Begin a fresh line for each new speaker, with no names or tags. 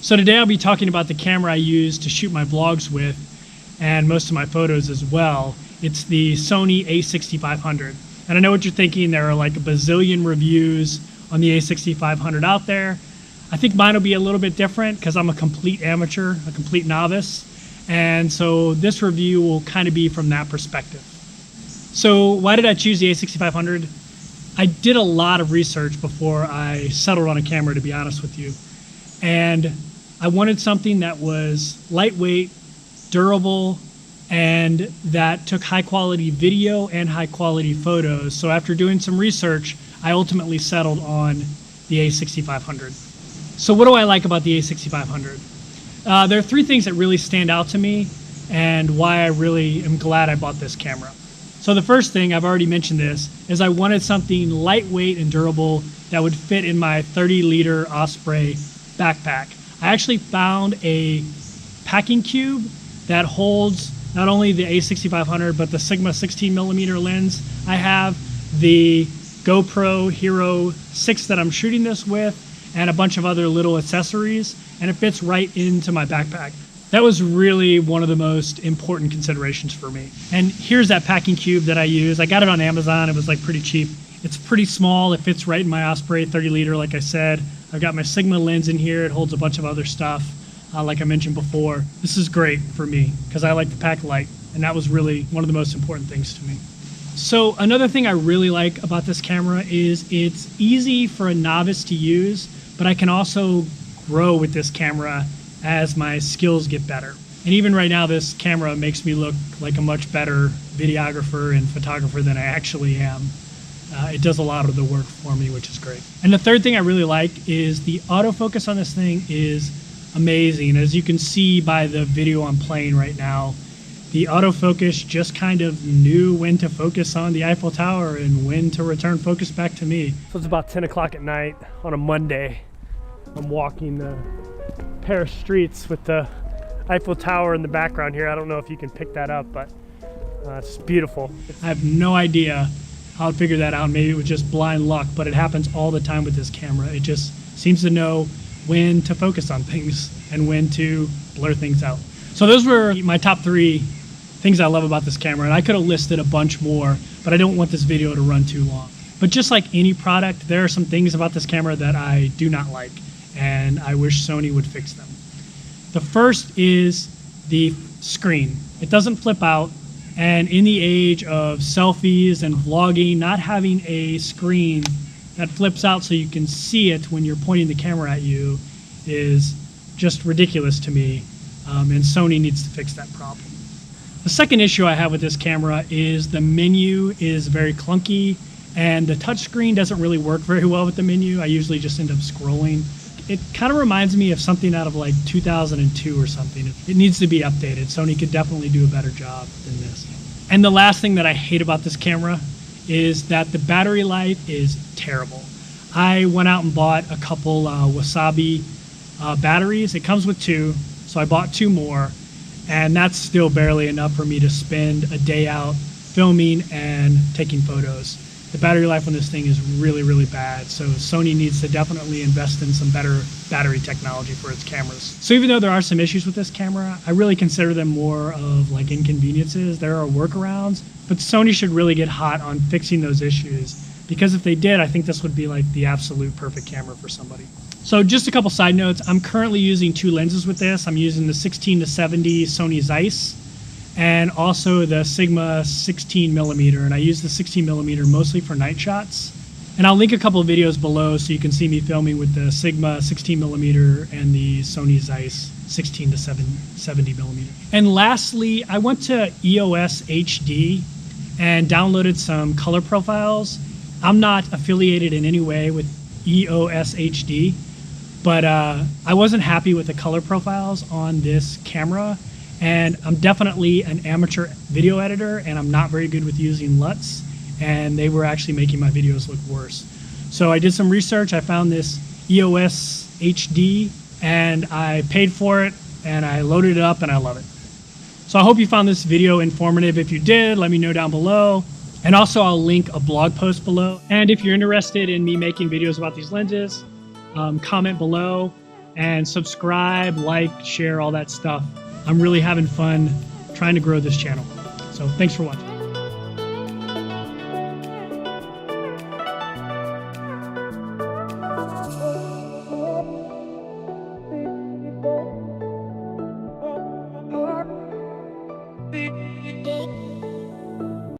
So today I'll be talking about the camera I use to shoot my vlogs with and most of my photos as well. It's the Sony a6500. And I know what you're thinking, there are like a bazillion reviews on the a6500 out there. I think mine will be a little bit different because I'm a complete amateur, a complete novice. And so this review will kind of be from that perspective. So why did I choose the a6500? I did a lot of research before I settled on a camera, to be honest with you. And I wanted something that was lightweight, durable, and that took high quality video and high quality photos. So after doing some research, I ultimately settled on the a6500. So what do I like about the a6500? There are three things that really stand out to me and why I really am glad I bought this camera. So the first thing, I've already mentioned this, is I wanted something lightweight and durable that would fit in my 30-liter Osprey backpack. I actually found a packing cube that holds not only the a6500 but the Sigma 16mm lens I have, the GoPro Hero 6 that I'm shooting this with, and a bunch of other little accessories, and it fits right into my backpack. That was really one of the most important considerations for me. And here's that packing cube that I use. I got it on Amazon. It was like pretty cheap. It's pretty small. It fits right in my Osprey 30-liter, like I said. I've got my Sigma lens in here. It holds a bunch of other stuff, like I mentioned before. This is great for me because I like to pack light, and that was really one of the most important things to me. So another thing I really like about this camera is it's easy for a novice to use, but I can also grow with this camera as my skills get better. And even right now, this camera makes me look like a much better videographer and photographer than I actually am. It does a lot of the work for me, which is great. And the third thing I really like is the autofocus on this thing is amazing. As you can see by the video I'm playing right now, the autofocus just kind of knew when to focus on the Eiffel Tower and when to return focus back to me. So it's about 10 o'clock at night on a Monday. I'm walking the Paris streets with the Eiffel Tower in the background here. I don't know if you can pick that up, but it's beautiful. I have no idea how to figure that out. Maybe it was just blind luck, but it happens all the time with this camera. It just seems to know when to focus on things and when to blur things out. So those were my top three things I love about this camera, and I could have listed a bunch more, but I don't want this video to run too long. But just like any product, there are some things about this camera that I do not like, and I wish Sony would fix them. The first is the screen. It doesn't flip out, and in the age of selfies and vlogging, not having a screen that flips out so you can see it when you're pointing the camera at you is just ridiculous to me, and Sony needs to fix that problem. The second issue I have with this camera is the menu is very clunky, and the touchscreen doesn't really work very well with the menu. I usually just end up scrolling. It kind of reminds me of something out of like 2002 or something. It needs to be updated. Sony could definitely do a better job than this. And the last thing that I hate about this camera is that the battery life is terrible. I went out and bought a couple Wasabi batteries. It comes with two, so I bought two more, and that's still barely enough for me to spend a day out filming and taking photos. The battery life on this thing is really, really bad, so Sony needs to definitely invest in some better battery technology for its cameras. So even though there are some issues with this camera, I really consider them more of like inconveniences. There are workarounds, but Sony should really get hot on fixing those issues, because if they did, I think this would be like the absolute perfect camera for somebody. So just a couple side notes. I'm currently using two lenses with this. I'm using the 16-70 Sony Zeiss and also the Sigma 16mm, and I use the 16mm mostly for night shots. And I'll link a couple of videos below so you can see me filming with the Sigma 16mm and the Sony Zeiss 16-70mm. And lastly, I went to EOS HD and downloaded some color profiles. I'm not affiliated in any way with EOS HD, but I wasn't happy with the color profiles on this camera. And I'm definitely an amateur video editor, and I'm not very good with using LUTs, and they were actually making my videos look worse. So I did some research. I found this EOS HD, and I paid for it, and I loaded it up, and I love it. So I hope you found this video informative. If you did, let me know down below. And also I'll link a blog post below. And if you're interested in me making videos about these lenses, comment below. and subscribe, like, share, all that stuff. I'm really having fun trying to grow this channel. So thanks for watching.